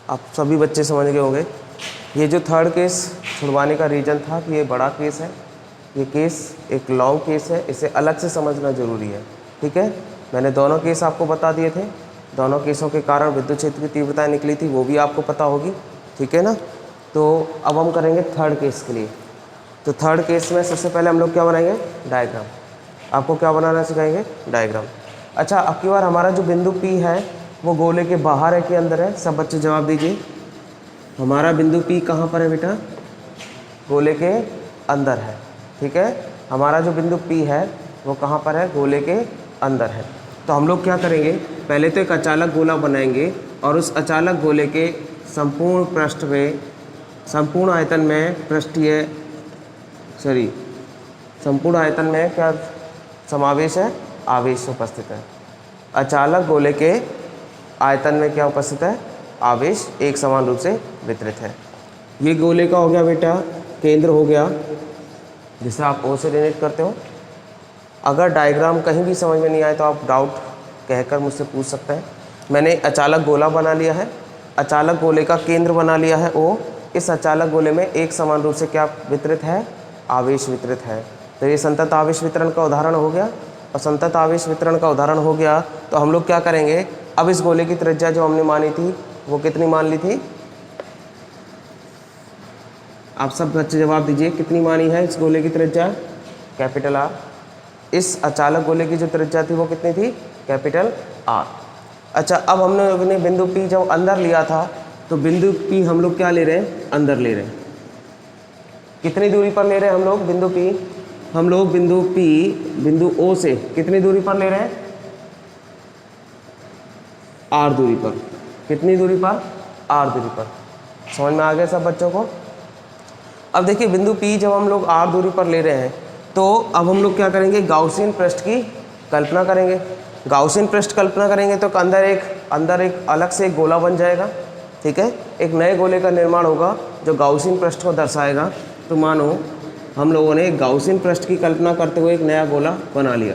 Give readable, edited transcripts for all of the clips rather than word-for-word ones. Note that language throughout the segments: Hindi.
आप सभी बच्चे समझ गए होंगे। ये जो थर्ड केस छुड़वाने का रीज़न था कि ये बड़ा केस है, ये केस एक लॉन्ग केस है, इसे अलग से समझना ज़रूरी है। ठीक है, मैंने दोनों केस आपको बता दिए थे, दोनों केसों के कारण विद्युत क्षेत्र की तीव्रता निकली थी, वो भी आपको पता होगी। ठीक है ना। तो अब हम करेंगे थर्ड केस के लिए। तो थर्ड केस में सबसे पहले हम लोग क्या बनाएंगे, डायग्राम। आपको क्या बनाना सिखाएंगे, डायग्राम। अच्छा, अब की बार हमारा जो बिंदु P है वो गोले के बाहर है कि अंदर है? सब बच्चे जवाब दीजिए। हमारा बिंदु P कहाँ पर है बेटा? गोले के अंदर है। ठीक है, हमारा जो बिंदु P है वो कहाँ पर है? गोले के अंदर है। तो हम लोग क्या करेंगे, पहले तो एक अचालक गोला बनाएंगे और उस अचालक गोले के संपूर्ण पृष्ठ में, संपूर्ण आयतन में पृष्ठीय संपूर्ण आयतन में क्या समावेश है? आवेश उपस्थित है। अचालक गोले के आयतन में क्या उपस्थित है? आवेश एक समान रूप से वितरित है। ये गोले का हो गया बेटा केंद्र हो गया, जिसे आप O से रिलेट करते हो। अगर डायग्राम कहीं भी समझ में नहीं आए तो आप डाउट कहकर मुझसे पूछ सकते हैं। मैंने अचालक गोला बना लिया है, अचालक गोले का केंद्र बना लिया है O। इस अचालक गोले में एक समान रूप से क्या वितरित है? आवेश वितरित है। तो ये संतत आवेश वितरण का उदाहरण हो गया। और संतत आवेश वितरण का उदाहरण हो गया तो हम लोग क्या करेंगे, अब इस गोले की त्रिज्या जो हमने मानी थी वो कितनी मान ली थी? आप सब बच्चे जवाब दीजिए, कितनी मानी है इस गोले की त्रिज्या? Capital R। इस अचालक गोले की जो त्रिज्या थी वो कितनी थी? Capital R। अच्छा, अब हमने अपने बिंदु P जब अंदर लिया था तो बिंदु P हम लोग क्या ले रहे हैं? अंदर ले रहे हैं। कितनी दूरी पर ले रहे हैं हम लोग बिंदु P? हम लोग बिंदु P बिंदु O से कितनी दूरी पर ले रहे हैं? R दूरी पर। कितनी दूरी पर? R दूरी पर। समझ में आ गया सब बच्चों को? अब देखिए, बिंदु P जब हम लोग R दूरी पर ले रहे हैं तो अब हम लोग क्या करेंगे, गाउसियन पृष्ठ की कल्पना करेंगे। गाउसियन पृष्ठ कल्पना करेंगे तो अंदर एक अलग से एक गोला बन जाएगा। ठीक है, एक नए गोले का निर्माण होगा जो गाउसियन पृष्ठ को दर्शाएगा। तो मानो हम लोगों ने गाउसियन पृष्ठ की कल्पना करते हुए एक नया गोला बना लिया।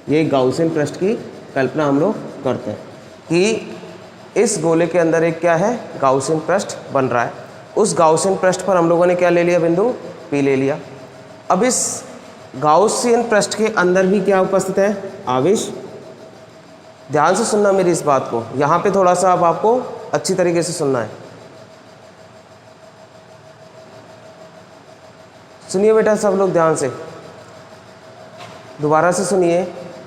ये गाउसियन पृष्ठ की कल्पना हम लोग करते हैं कि इस गोले के अंदर एक क्या है? गाउसियन पृष्ठ बन रहा है। उस गाउसियन पृष्ठ पर हम लोगों ने क्या ले लिया? बिंदु P ले लिया। अब इस गाउसियन पृष्ठ के अंदर भी क्या उपस्थित है? आवेश। ध्यान से सुनना मेरी इस बात को, यहाँ पे थोड़ा सा अब आपको अच्छी तरीके से सुनना है। सुनिए बेटा सब लोग ध्यान से, दोबारा से सुनिए।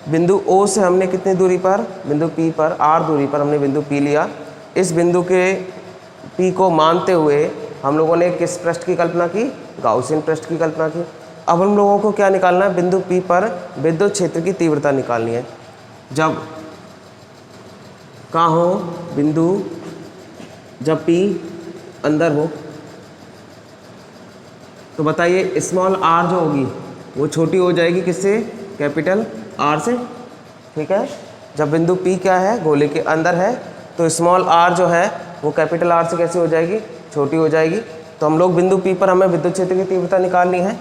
बिंदु O से हमने कितनी दूरी पर? बिंदु P पर R दूरी पर हमने बिंदु P लिया। इस बिंदु के P को मानते हुए हम लोगों ने किस पृष्ठ की कल्पना की? गाउसियन पृष्ठ की कल्पना की। अब हम लोगों को क्या निकालना है? बिंदु P पर विद्युत क्षेत्र की तीव्रता निकालनी है। जब कहाँ हो बिंदु? जब P अंदर हो तो बताइए स्मॉल r जो होगी वो छोटी हो जाएगी किससे? कैपिटल R से। ठीक है, जब बिंदु P क्या है? गोले के अंदर है, तो स्मॉल r जो है वो कैपिटल R से कैसे हो जाएगी? छोटी हो जाएगी। तो हम लोग बिंदु P पर हमें विद्युत क्षेत्र की तीव्रता निकालनी है।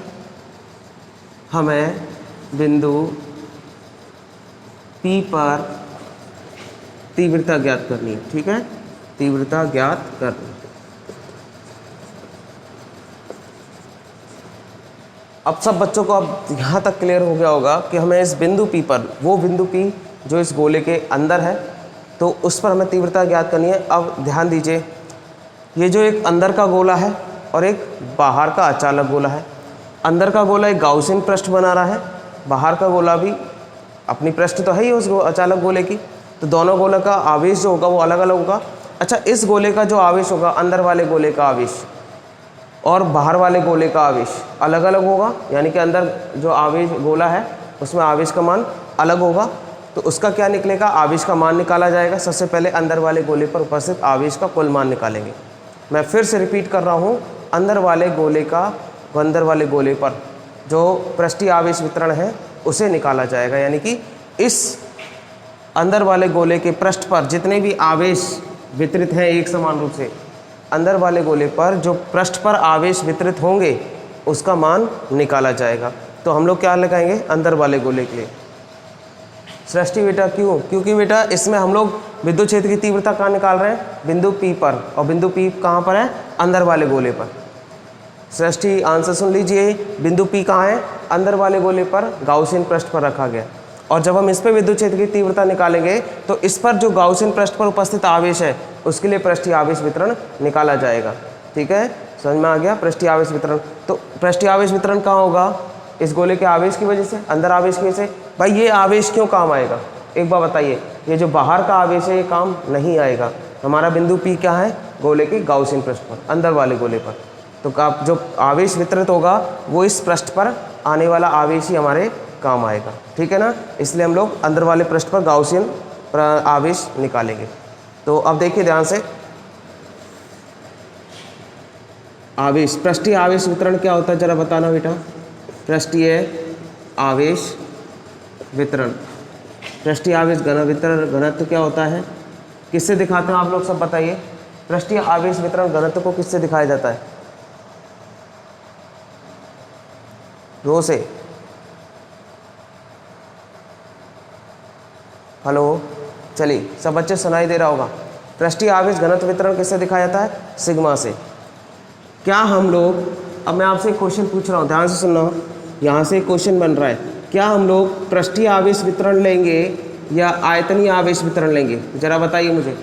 हमें बिंदु P पर तीव्रता ज्ञात करनी है। ठीक है, तीव्रता ज्ञात करनी। अब सब बच्चों को अब यहाँ तक क्लियर हो गया होगा कि हमें इस बिंदु P पर, वो बिंदु P जो इस गोले के अंदर है, तो उस पर हमें तीव्रता ज्ञात करनी है। अब ध्यान दीजिए, ये जो एक अंदर का गोला है और एक बाहर का अचालक गोला है। अंदर का गोला एक गाउसियन पृष्ठ बना रहा है, बाहर का गोला भी अपनी पृष्ठ तो है ही उस अचालक गोले की, तो दोनों गोले का आवेश जो होगा वो अलग अलग होगा। अच्छा, इस गोले का जो आवेश होगा, अंदर वाले गोले का आवेश और बाहर वाले गोले का आवेश अलग अलग होगा, यानी कि अंदर जो आवेश गोला है उसमें आवेश का मान अलग होगा। तो उसका क्या निकलेगा? आवेश का मान निकाला जाएगा। सबसे पहले अंदर वाले गोले पर उपस्थित आवेश का कुल मान निकालेंगे। मैं फिर से रिपीट कर रहा हूँ, अंदर वाले गोले पर जो पृष्ठीय आवेश वितरण है उसे निकाला जाएगा, यानी कि इस अंदर वाले गोले के पृष्ठ पर जितने भी आवेश वितरित हैं एक समान रूप से, अंदर वाले गोले पर जो पृष्ठ पर आवेश वितरित होंगे उसका मान निकाला जाएगा। तो हम लोग क्या लगाएंगे? अंदर वाले गोले के लिए सृष्टि बेटा क्यों? क्योंकि बेटा इसमें हम लोग विद्युत क्षेत्र की तीव्रता कहाँ निकाल रहे हैं? बिंदु P पर, और बिंदु P कहाँ पर है? अंदर वाले गोले पर। सृष्टि आंसर सुन लीजिए, बिंदु P कहाँ है? अंदर वाले गोले पर गाउसियन पृष्ठ पर रखा गया। और जब हम इस पर विद्युत क्षेत्र की तीव्रता निकालेंगे तो इस पर जो गाउसियन पृष्ठ पर उपस्थित आवेश है उसके लिए पृष्ठीय आवेश वितरण निकाला जाएगा। ठीक है, समझ में आ गया? पृष्ठीय आवेश वितरण, तो पृष्ठीय आवेश वितरण कहाँ होगा? इस गोले के आवेश की वजह से, अंदर आवेश की वजह से। भाई ये आवेश क्यों काम आएगा? एक बार बताइए, ये जो बाहर का आवेश है ये काम नहीं आएगा। हमारा बिंदु P क्या है? गोले के गाउसियन पृष्ठ पर, अंदर वाले गोले पर। तो जो आवेश वितरित होगा वो इस पृष्ठ पर आने वाला आवेश ही हमारे काम आएगा। ठीक है ना, इसलिए हम लोग अंदर वाले पृष्ठ पर गाउसियन आवेश निकालेंगे। तो अब देखिए ध्यान से, आवेश, पृष्ठीय आवेश वितरण क्या होता है जरा बताना बेटा? पृष्ठीय आवेश वितरण, पृष्ठीय आवेश वितरण घनत्व क्या होता है? किससे दिखाते हैं आप लोग सब बताइए? पृष्ठीय आवेश वितरण घनत्व को किससे दिखाया जाता है? रो से। हेलो, चलिए सब बच्चे सुनाई दे रहा होगा। पृष्ठीय आवेश घनत्व वितरण किससे दिखाया जाता है? सिग्मा से। क्या हम लोग, अब मैं आपसे एक क्वेश्चन पूछ रहा हूँ, ध्यान से सुनना, यहाँ से एक क्वेश्चन बन रहा है। क्या हम लोग पृष्ठीय आवेश वितरण लेंगे या आयतनीय आवेश वितरण लेंगे? जरा बताइए मुझे।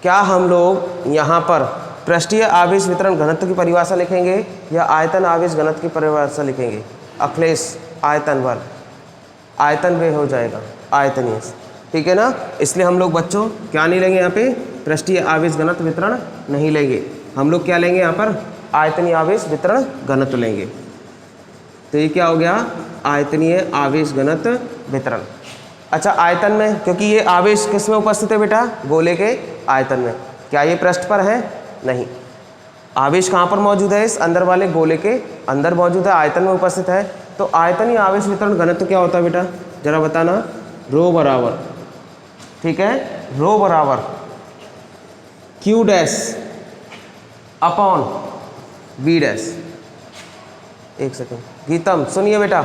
क्या हम लोग यहाँ पर पृष्ठीय आवेश वितरण घनत्व की परिभाषा लिखेंगे या आयतन आवेश घनत्व की परिभाषा लिखेंगे? अखिलेश, आयतन वर्ग, आयतन वे हो जाएगा आयतनीय। ठीक है ना, इसलिए हम लोग बच्चों क्या नहीं लेंगे यहाँ पे? पृष्ठीय आवेश घनत्व वितरण नहीं लेंगे। हम लोग क्या लेंगे यहाँ पर? आयतनीय आवेश वितरण घनत्व लेंगे। तो ये क्या हो गया? आयतनीय आवेश घनत्व वितरण। अच्छा, आयतन में, क्योंकि ये आवेश किस में उपस्थित है बेटा? गोले के आयतन में। क्या ये पृष्ठ पर है? नहीं। आवेश कहाँ पर मौजूद है? इस अंदर वाले गोले के अंदर मौजूद है, आयतन में उपस्थित है। तो आयतनीय आवेश वितरण घनत्व क्या होता है बेटा? जरा बताना। रो बराबर, ठीक है, रो बराबर Q dash upon V dash. एक सेकेंड गीतम सुनिए बेटा,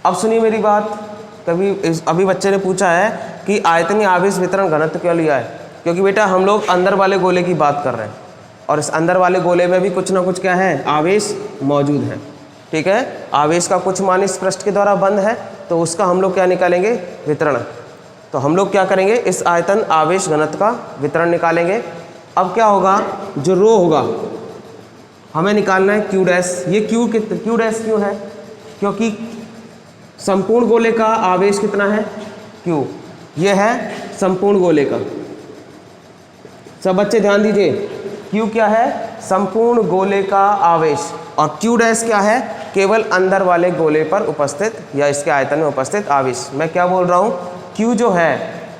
अब सुनिए मेरी बात। अभी बच्चे ने पूछा है कि आयतनीय आवेश वितरण घनत्व क्यों लिया है? क्योंकि बेटा हम लोग अंदर वाले गोले की बात कर रहे हैं और इस अंदर वाले गोले में भी कुछ ना कुछ क्या है? आवेश मौजूद है। ठीक है, आवेश का कुछ मान इस पृष्ठ के द्वारा बंद है, तो उसका हम लोग क्या निकालेंगे? वितरण। तो हम लोग क्या करेंगे? इस आयतन आवेश घनत्व का वितरण निकालेंगे। अब क्या होगा? जो रो होगा हमें निकालना है Q डैश। ये Q डैश क्यों है? क्योंकि संपूर्ण गोले का आवेश कितना है? Q। ये है संपूर्ण गोले का। सब बच्चे ध्यान दीजिए, Q क्या है? संपूर्ण गोले का आवेश। और Q डैश क्या है? केवल अंदर वाले गोले पर उपस्थित या इसके आयतन में उपस्थित आवेश। मैं क्या बोल रहा हूँ? Q जो है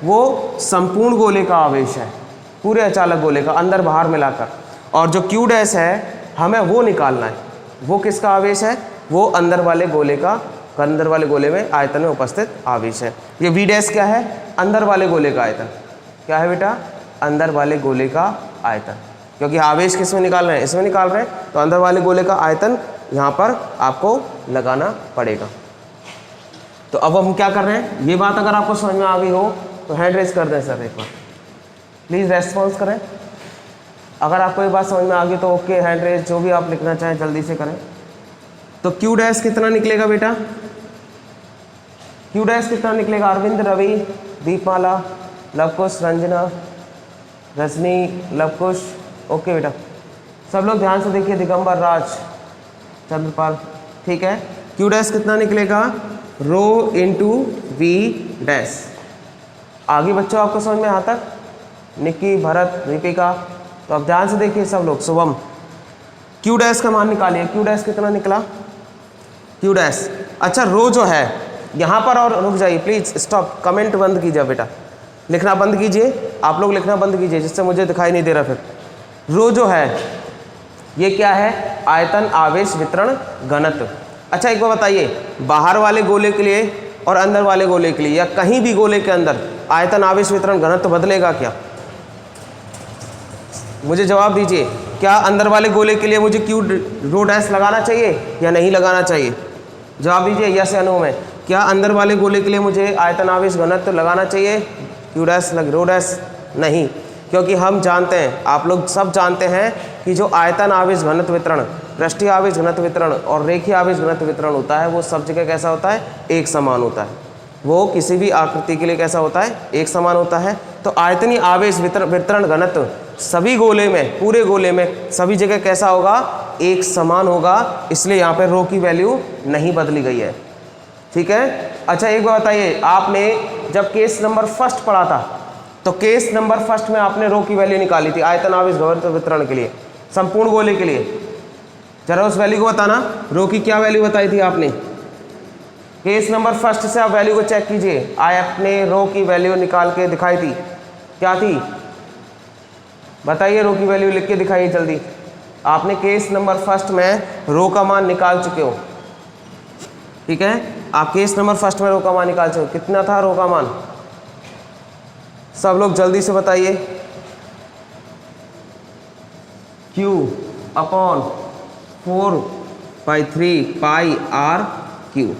वो संपूर्ण गोले का आवेश है, पूरे अचालक गोले का, अंदर बाहर मिलाकर। और जो Q डैश है हमें वो निकालना है। वो किसका आवेश है? वो अंदर वाले गोले का, अंदर वाले गोले में आयतन में उपस्थित आवेश है। ये V डैश क्या है? अंदर वाले गोले का आयतन। क्या है बेटा? अंदर वाले गोले का आयतन। क्योंकि आवेश किस में निकाल रहे हैं? इसमें निकाल रहे हैं, तो अंदर वाले गोले का आयतन यहाँ पर आपको लगाना पड़ेगा। तो अब हम क्या कर रहे हैं? ये बात अगर आपको समझ में आ गई हो तो हैंड रेज कर दें सर, एक बार प्लीज़ रेस्पॉन्स करें। अगर आपको ये बात समझ में आ गई तो ओके, हैंड रेज, जो भी आप लिखना चाहें जल्दी से करें। तो Q डैश कितना निकलेगा बेटा? Q डैश कितना निकलेगा? अरविंद, रवि, दीपमाला, लवकुश, रंजना, रजनी, लवकुश। ओके बेटा, सब लोग ध्यान से देखिए। दिगंबर, राज, चंद्रपाल, ठीक है। Q डैश कितना निकलेगा? Rho into V dash. आगे बच्चों आपको समझ में आता? निक्की, भरत, दीपिका, तो अब ध्यान से देखिए सब लोग। शुभम, Q डैश का मान निकालिए। Q डैश कितना निकला? Q डैश, अच्छा रो जो है यहाँ पर, और रुक जाइए प्लीज़, स्टॉप, कमेंट बंद कीजिए बेटा, लिखना बंद कीजिए, आप लोग लिखना बंद कीजिए जिससे मुझे दिखाई नहीं दे रहा। फिर रो जो है ये क्या है? आयतन आवेश वितरण घनत्व। अच्छा एक बार बताइए, बाहर वाले गोले के लिए और अंदर वाले गोले के लिए या कहीं भी गोले के अंदर आयतन आवेश वितरण घनत्व बदलेगा क्या? मुझे जवाब दीजिए। क्या अंदर वाले गोले के लिए मुझे Q रो डैश लगाना चाहिए या नहीं लगाना चाहिए? जवाब दीजिए यस या नो में। क्या अंदर वाले गोले के लिए मुझे आयतन आवेश घनत्व लगाना चाहिए क्यू डैश लग रो डैश? नहीं, क्योंकि हम जानते हैं, आप लोग सब जानते हैं कि जो आयतन आवेश घनत्व वितरण, पृष्ठीय आवेश घनत्व वितरण और रेखीय आवेश घनत्व वितरण होता है वो सब जगह कैसा होता है? एक समान होता है। वो किसी भी आकृति के लिए कैसा होता है? एक समान होता है। तो आयतनीय आवेश वितरण घनत्व सभी गोले में, पूरे गोले में सभी जगह कैसा होगा? एक समान होगा। इसलिए यहाँ पर रो की वैल्यू नहीं बदली गई है। ठीक है। अच्छा एक बात बताइए, आपने जब केस नंबर फर्स्ट पढ़ा था तो केस नंबर फर्स्ट में आपने रो की वैल्यू निकाली थी आयतन आवेश घनत्व वितरण के लिए, संपूर्ण गोले के लिए। जरा उस वैल्यू को बताना, रो की क्या वैल्यू बताई थी आपने? केस नंबर फर्स्ट से आप वैल्यू को चेक कीजिए। आपने रो की वैल्यू निकाल के दिखाई थी, क्या थी? बताइए, रो की वैल्यू लिख के दिखाइए जल्दी। आपने केस नंबर फर्स्ट में रो का मान निकाल चुके हो। ठीक है, आप केस नंबर फर्स्ट में रो का मान निकाल चुके हो। कितना था रो का मान? सब लोग जल्दी से बताइए। Q upon 4/3 pi r q.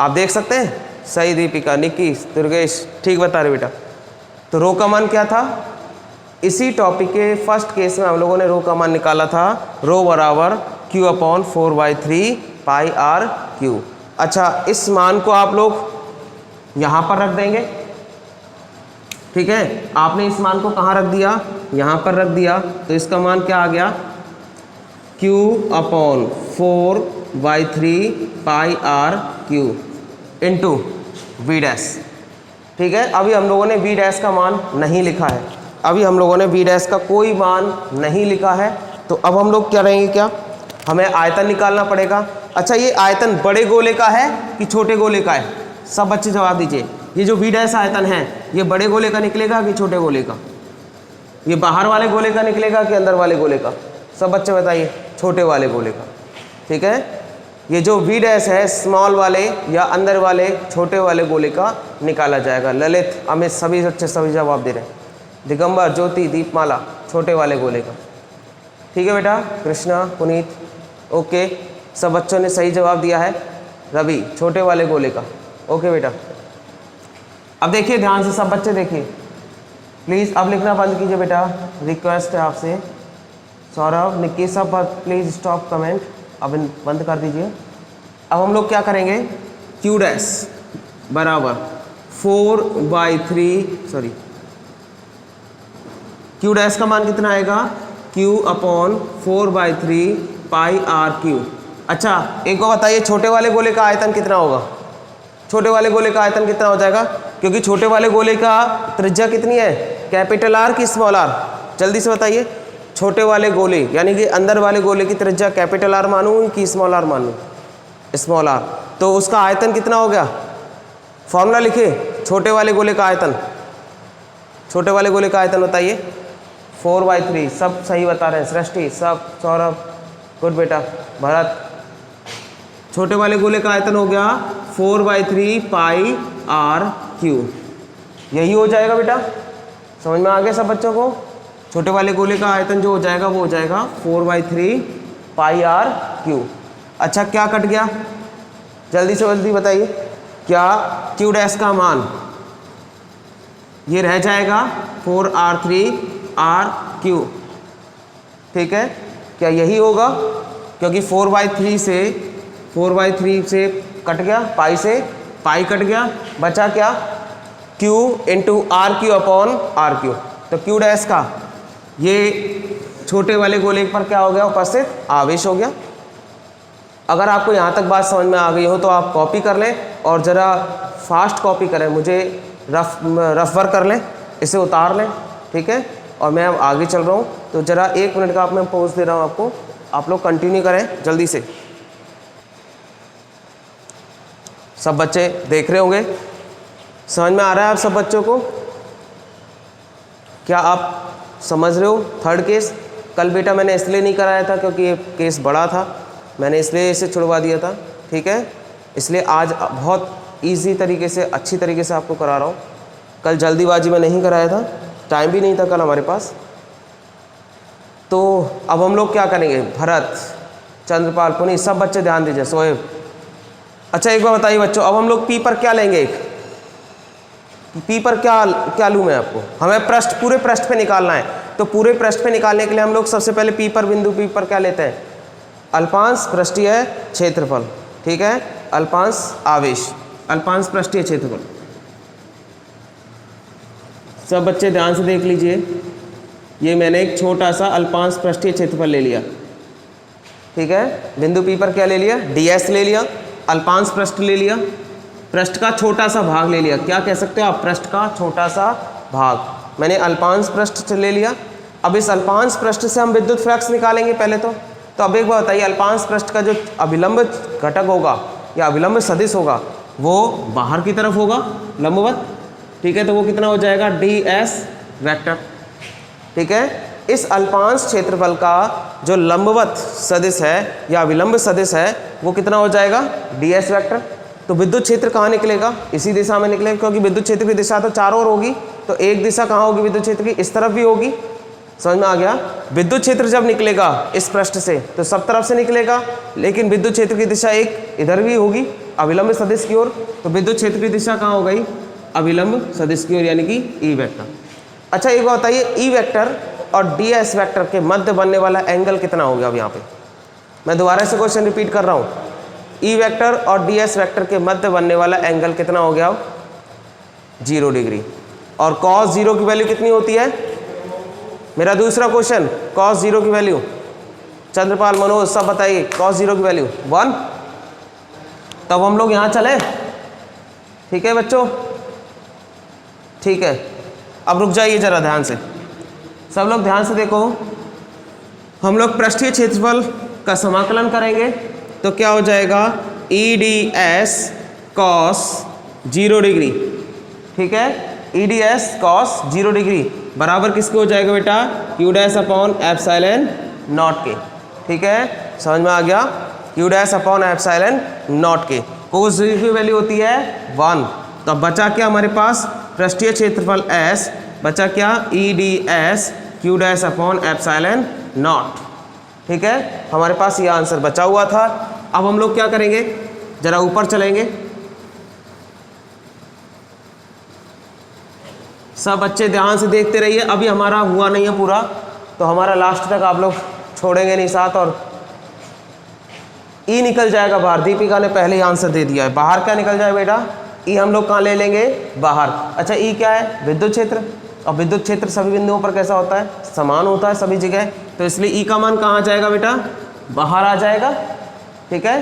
आप देख सकते हैं? सही दीपिका, निक्की, दुर्गेश ठीक बता रहे बेटा। तो रो का मान क्या था? इसी टॉपिक के फर्स्ट केस में हम लोगों ने रो का मान निकाला था, रो बराबर Q upon 4/3 pi r q. अच्छा, इस मान को आप लोग यहाँ पर रख देंगे। ठीक है, आपने इस मान को कहाँ रख दिया? यहाँ पर रख दिया। तो इसका मान क्या आ गया? Q upon 4/3 pi r q into v dash. ठीक है, अभी हम लोगों ने वी डैश का मान नहीं लिखा है। अभी हम लोगों ने वी डैश का कोई मान नहीं लिखा है। तो अब हम लोग क्या करेंगे? क्या हमें आयतन निकालना पड़ेगा। अच्छा, ये आयतन बड़े गोले का है कि छोटे गोले का है? सब बच्चे जवाब दीजिए। ये जो वी डैश आयतन है ये बड़े गोले का निकलेगा कि छोटे गोले का? ये बाहर वाले गोले का निकलेगा कि अंदर वाले गोले का? सब बच्चे बताइए। छोटे वाले गोले का। ठीक है, ये जो वी डैश है स्मॉल वाले या अंदर वाले छोटे वाले गोले का निकाला जाएगा। ललित, अमित सभी बच्चे सभी जवाब दे रहे हैं। दिगंबर, ज्योति, दीपमाला छोटे वाले गोले का। ठीक है बेटा। कृष्णा, पुनीत, ओके, सब बच्चों ने सही जवाब दिया है। रवि, छोटे वाले गोले का। ओके बेटा। अब देखिए ध्यान से, सब बच्चे देखिए प्लीज़। अब लिखना बंद कीजिए बेटा, रिक्वेस्ट है आपसे। सौरभ, निक्की, सब प्लीज़ स्टॉप कमेंट, अब बंद कर दीजिए। अब हम लोग क्या करेंगे? Q डैश बराबर 4/3 सॉरी Q डैश का मान कितना आएगा? Q upon 4/3 pi r q. अच्छा, एक को बताइए, छोटे वाले गोले का आयतन कितना होगा? छोटे वाले गोले का आयतन कितना हो जाएगा? क्योंकि छोटे वाले गोले का त्रिज्या कितनी है? कैपिटल आर की स्मॉल आर? जल्दी से बताइए। छोटे वाले गोले यानी कि अंदर वाले गोले की त्रिज्या कैपिटल आर मानूं कि स्मॉल आर मानूं? Small R. तो उसका आयतन कितना हो गया? फॉर्मूला लिखिए छोटे वाले गोले का आयतन। छोटे वाले गोले का आयतन बताइए। 4/3। सब सही बता रहे हैं। सृष्टि, सब, सौरभ, गुड बेटा। भरत, छोटे वाले गोले का आयतन हो गया 4/3 पाई आर क्यू। यही हो जाएगा बेटा। समझ में आ गया सब बच्चों को? छोटे वाले गोले का आयतन जो हो जाएगा वो हो जाएगा 4/3 पाई आर क्यू। अच्छा, क्या कट गया? जल्दी से जल्दी बताइए। क्या Q डैश का मान ये रह जाएगा 4r3 आर क्यू। ठीक है, क्या यही होगा? क्योंकि 4/3 से कट गया, पाई से पाई कट गया, बचा क्या? Q into r q upon r q. तो Q डैश का ये छोटे वाले गोले पर क्या हो गया? उपस्थित आवेश हो गया। अगर आपको यहाँ तक बात समझ में आ गई हो तो आप कॉपी कर लें और ज़रा फास्ट कॉपी करें, मुझे रफ वर्क कर लें, इसे उतार लें। ठीक है, और मैं अब आगे चल रहा हूँ तो ज़रा 1 मिनट का मैं पॉज दे रहा हूँ आपको। आप लोग कंटिन्यू करें जल्दी से। सब बच्चे देख रहे होंगे, समझ में आ रहा है आप सब बच्चों को? क्या आप समझ रहे हो? थर्ड केस कल बेटा मैंने इसलिए नहीं कराया था क्योंकि ये केस बड़ा था, मैंने इसलिए इसे छुड़वा दिया था। ठीक है, इसलिए आज बहुत इजी तरीके से, अच्छी तरीके से आपको करा रहा हूँ। कल जल्दीबाजी में नहीं कराया था, टाइम भी नहीं था कल हमारे पास। तो अब हम लोग क्या करेंगे? भरत, चंद्रपाल, पुनीत, सब बच्चे ध्यान दीजिए। सोएब, अच्छा एक बार बताइए बच्चों, अब हम लोग पी पर क्या लेंगे, एक पी पर क्या लूँ मैं आपको, हमें पृष्ठ पूरे पृष्ठ पे निकालना है। तो पूरे पृष्ठ पे निकालने के लिए हम लोग सबसे पहले पी पर, बिंदु पी पर क्या लेते हैं, अल्पांश पृष्ठीय क्षेत्रफल। ठीक है, अल्पांश आवेश, अल्पांश पृष्ठीय क्षेत्रफल। सब बच्चे ध्यान से देख लीजिए, ये मैंने एक छोटा सा अल्पांश पृष्ठीय क्षेत्रफल ले लिया। ठीक है, बिंदु पी पर क्या ले लिया, ds ले लिया, अल्पांश पृष्ठ ले लिया, पृष्ठ का छोटा सा भाग ले लिया। क्या कह सकते हो आप, पृष्ठ का छोटा सा भाग। मैंने अल्पांश पृष्ठ ले लिया। अब इस अल्पांश पृष्ठ से हम विद्युत फ्लक्स निकालेंगे पहले तो अब एक बात बताइए, अल्पांश पृष्ठ का जो अभिलंब घटक होगा या अभिलंब सदिश होगा वो बाहर की तरफ होगा, लंबवत। ठीक है, तो वो कितना हो जाएगा, ds वेक्टर। ठीक है, इस अल्पांश क्षेत्रफल का जो लंबवत सदिश है या अभिलंब सदिश है वो कितना हो जाएगा, ds वेक्टर। तो विद्युत क्षेत्र कहाँ निकलेगा, इसी दिशा में निकलेगा, क्योंकि विद्युत क्षेत्र की दिशा तो चारों ओर होगी। तो एक दिशा कहाँ होगी विद्युत क्षेत्र की, इस तरफ भी होगी। समझ में आ गया, विद्युत क्षेत्र जब निकलेगा इस पृष्ठ से तो सब तरफ से निकलेगा, लेकिन विद्युत क्षेत्र की दिशा एक इधर भी होगी अभिलंब सदिश की ओर। तो विद्युत क्षेत्र की दिशा कहाँ हो गई, अभिलंब सदिश की ओर, यानी कि ई वेक्टर। अच्छा एक बात बताइए, ई वेक्टर और ds वेक्टर के मध्य बनने वाला एंगल कितना हो गया। अब यहाँ पे मैं दोबारा से क्वेश्चन रिपीट कर रहा हूँ, ई वेक्टर और ds वेक्टर के मध्य बनने वाला एंगल कितना हो गया, 0 डिग्री। और cos 0 की वैल्यू कितनी होती है, मेरा दूसरा क्वेश्चन, cos 0 की वैल्यू, चंद्रपाल, मनोज सब बताइए, cos 0 की वैल्यू 1। तब हम लोग यहाँ चले। ठीक है बच्चों, ठीक है, अब रुक जाइए जरा ध्यान से, सब लोग ध्यान से देखो। हम लोग पृष्ठीय क्षेत्रफल का समाकलन करेंगे तो क्या हो जाएगा, EDS cos 0 डिग्री। ठीक है, EDS cos 0 डिग्री बराबर किसके हो जाएगा बेटा, Q dash upon epsilon not के। ठीक है, समझ में आ गया, Q dash upon epsilon not के। cos 0 की वैल्यू होती है 1। तो बचा क्या हमारे पास, पृष्ठीय क्षेत्रफल S, बचा क्या, EDS Q dash upon epsilon not. ठीक है, हमारे पास ये आंसर बचा हुआ था। अब हम लोग क्या करेंगे, जरा ऊपर चलेंगे। सब बच्चे ध्यान से देखते रहिए, अभी हमारा हुआ नहीं है पूरा, तो हमारा लास्ट तक आप लोग छोड़ेंगे नहीं साथ, और ई निकल जाएगा बाहर। दीपिका ने पहले ही आंसर दे दिया है, बाहर क्या निकल जाए बेटा, ई हम लोग कहाँ ले लेंगे, बाहर। अच्छा ई क्या है, विद्युत क्षेत्र। और विद्युत क्षेत्र सभी बिंदुओं पर कैसा होता है, समान होता है सभी जगह, तो इसलिए ई का मान कहाँ जाएगा बेटा, बाहर आ जाएगा। ठीक है,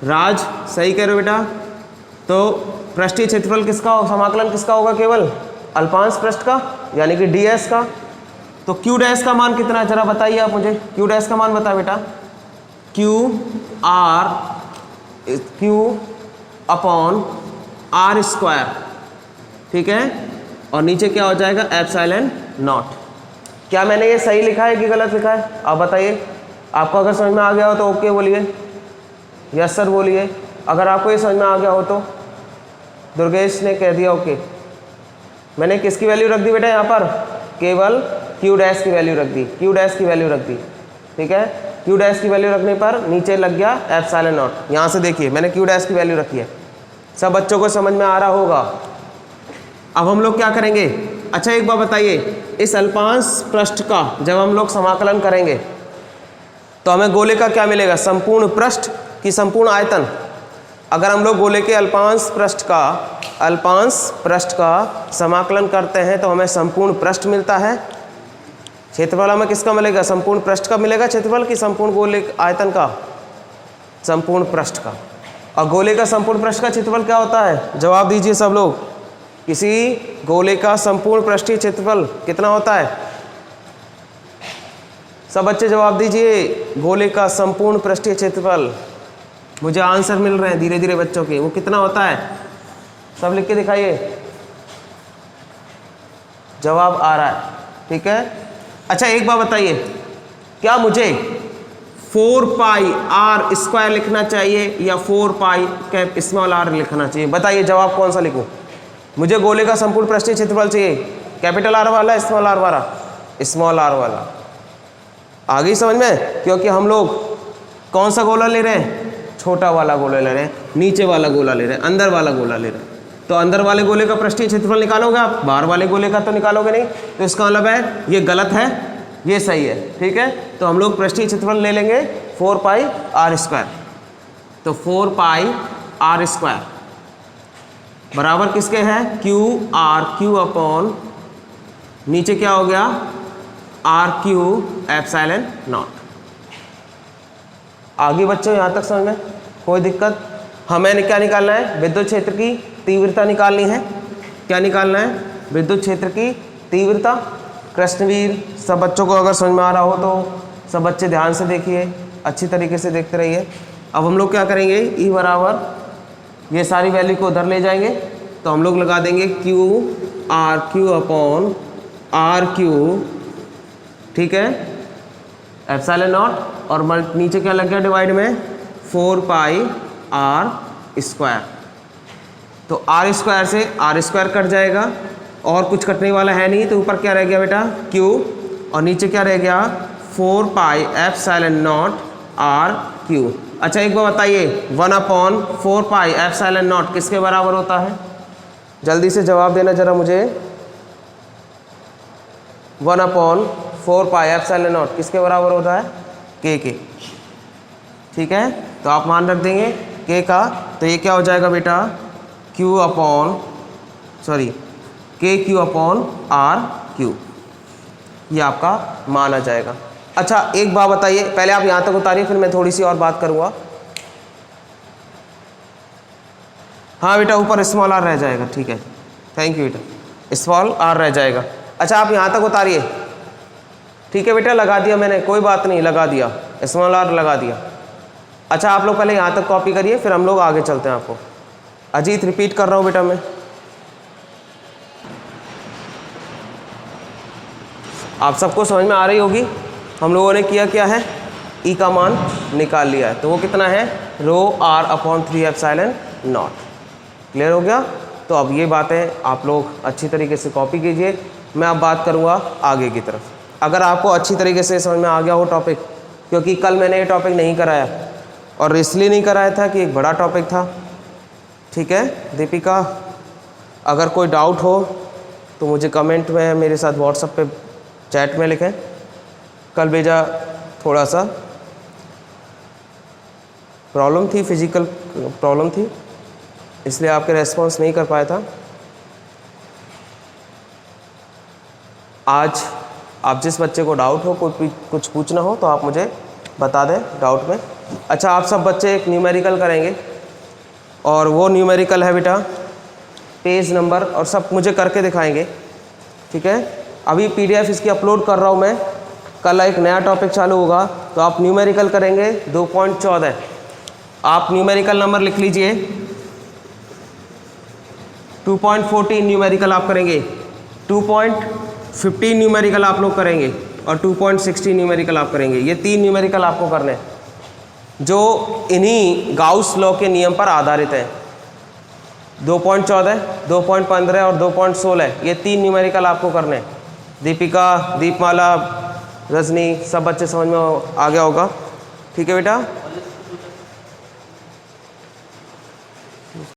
राज सही कह रहे हो बेटा। तो पृष्ठीय क्षेत्रफल किसका, समाकलन किसका होगा, केवल अल्पांश पृष्ठ का, यानी कि ds का। तो Q डैश का मान कितना है जरा बताइए आप मुझे, Q डैश का मान बता बेटा, Q अपॉन R स्क्वायर। ठीक है, और नीचे क्या हो जाएगा, एप्सिलॉन नॉट। क्या मैंने ये सही लिखा है कि गलत लिखा है, आप बताइए। आपको अगर समझ में आ गया हो तो ओके बोलिए, यस सर बोलिए। अगर आपको ये समझ में आ गया हो तो, दुर्गेश ने कह दिया ओके। मैंने किसकी वैल्यू रख दी बेटा यहाँ पर, केवल Q डैश की वैल्यू रख दी, Q डैश की वैल्यू रख दी। ठीक है, Q डैश की वैल्यू रखने पर नीचे लग गया एप्सिलॉन नॉट। यहाँ से देखिए मैंने Q डैश की वैल्यू रखी है, सब बच्चों को समझ में आ रहा होगा। अब हम लोग क्या करेंगे, अच्छा एक बात बताइए, इस अल्पांश पृष्ठ का जब हम लोग समाकलन करेंगे तो हमें गोले का क्या मिलेगा, संपूर्ण पृष्ठ की संपूर्ण आयतन। अगर हम लोग गोले के अल्पांश पृष्ठ का समाकलन करते हैं तो हमें संपूर्ण पृष्ठ मिलता है। क्षेत्रफल हमें किसका मिलेगा, संपूर्ण पृष्ठ का मिलेगा क्षेत्रफल की संपूर्ण गोले आयतन का, संपूर्ण पृष्ठ का। और गोले का संपूर्ण पृष्ठ का क्षेत्रफल क्या होता है, जवाब दीजिए सब लोग। किसी गोले का संपूर्ण पृष्ठीय क्षेत्रफल कितना होता है, सब बच्चे जवाब दीजिए। गोले का संपूर्ण पृष्ठीय क्षेत्रफल, मुझे आंसर मिल रहे हैं धीरे धीरे बच्चों के, वो कितना होता है, सब लिख के दिखाइए, जवाब आ रहा है। ठीक है, अच्छा एक बात बताइए, क्या मुझे 4 पाई r स्क्वायर लिखना चाहिए या 4 पाई कैप स्मॉल r लिखना चाहिए, बताइए जवाब कौन सा लिखूं। मुझे गोले का संपूर्ण पृष्ठीय क्षेत्रफल चाहिए, कैपिटल R वाला, स्मॉल r वाला, स्मॉल r वाला। आ गई समझ में, क्योंकि हम लोग कौन सा गोला ले रहे हैं, छोटा वाला गोला ले रहे हैं, नीचे वाला गोला ले रहे हैं, अंदर वाला गोला ले रहे हैं। तो अंदर वाले गोले का पृष्ठीय क्षेत्रफल निकालोगे आप, बाहर वाले गोले का तो निकालोगे नहीं। तो इसका मतलब है ये गलत है, ये सही है। ठीक है, तो हम लोग पृष्ठीय क्षेत्रफल ले लेंगे 4 पाई आर स्क्वायर। तो 4 पाई आर स्क्वायर बराबर किसके है, क्यू आर क्यू अपॉन नीचे क्या हो गया, आर क्यू एप्सिलॉन नॉट। आगे बच्चों यहाँ तक समझ में कोई दिक्कत? हमें क्या निकालना है, विद्युत क्षेत्र की तीव्रता निकालनी है। क्या निकालना है, विद्युत क्षेत्र की तीव्रता। कृष्णवीर सब बच्चों को अगर समझ में आ रहा हो तो सब बच्चे ध्यान से देखिए, अच्छी तरीके से देखते रहिए। अब हम लोग क्या करेंगे, ई बराबर ये सारी वैल्यू को उधर ले जाएंगे, तो हम लोग लगा देंगे क्यू अपॉन आर क्यू, ठीक है, एप्सिलॉन नॉट, और नीचे क्या लग गया डिवाइड में 4 पाई आर स्क्वायर। तो आर स्क्वायर से आर स्क्वायर कट जाएगा और कुछ कटने वाला है नहीं, तो ऊपर क्या रह गया बेटा, क्यू, और नीचे क्या रह गया 4 pi epsilon nought r q. अच्छा एक बार बताइए, 1/4 पाई एप्सिलॉन नॉट किसके बराबर होता है? जल्दी से जवाब देना जरा मुझे। 1/4 पाई एप्सिलॉन नॉट किसके बराबर होता है? के। ठीक है, तो आप मान रख देंगे के का, तो ये क्या हो जाएगा बेटा, के क्यू अपॉन आर क्यू, ये आपका मान आ जाएगा। अच्छा एक बात बताइए, पहले आप यहाँ तक उतारिए, फिर मैं थोड़ी सी और बात करूँगा। हाँ बेटा, ऊपर स्मॉल आर रह जाएगा, ठीक है, थैंक यू बेटा, स्मॉल आर रह जाएगा। अच्छा आप यहाँ तक उतारिए, ठीक है बेटा, लगा दिया मैंने, कोई बात नहीं, लगा दिया, स्मॉल आर लगा दिया। अच्छा आप लोग पहले यहाँ तक कॉपी करिए, फिर हम लोग आगे चलते हैं। आपको अजीत रिपीट कर रहा हूँ बेटा मैं। आप सबको समझ में आ रही होगी। हम लोगों ने किया क्या है, ई का मान निकाल लिया है, तो वो कितना है, ρr/3 एप्सिलॉन नॉट। क्लियर हो गया? तो अब ये बातें आप लोग अच्छी तरीके से कॉपी कीजिए। मैं अब बात करूँगा आगे की तरफ। अगर आपको अच्छी तरीके से समझ में आ गया हो टॉपिक, क्योंकि कल मैंने ये टॉपिक नहीं कराया, और इसलिए नहीं कराया था कि एक बड़ा टॉपिक था। ठीक है दीपिका, अगर कोई डाउट हो तो मुझे कमेंट में मेरे साथ व्हाट्सएप पे चैट में लिखें। कल भेजा थोड़ा सा प्रॉब्लम थी, फिजिकल प्रॉब्लम थी, इसलिए आपके रेस्पॉन्स नहीं कर पाया था। आज आप जिस बच्चे को डाउट हो, कुछ पूछना हो तो आप मुझे बता दें डाउट में। अच्छा आप सब बच्चे एक न्यूमेरिकल करेंगे, और वो न्यूमेरिकल है बेटा पेज नंबर, और सब मुझे करके दिखाएंगे। ठीक है, अभी PDF इसकी अपलोड कर रहा हूँ मैं, कल एक नया टॉपिक चालू होगा, तो आप न्यूमेरिकल करेंगे 2.14। आप न्यूमेरिकल नंबर लिख लीजिए, 2.14 न्यूमेरिकल आप करेंगे, 2.15 न्यूमेरिकल आप लोग करेंगे, और 2.16 न्यूमेरिकल आप करेंगे। ये 3 न्यूमेरिकल आपको करने हैं, जो इन्हीं गाउस लॉ के नियम पर आधारित है। 2.14, 2.15 और 2.16, ये 3 न्यूमेरिकल आपको करने हैं। दीपिका, दीपमाला, रजनी, सब बच्चे समझ में आ गया होगा। ठीक है बेटा।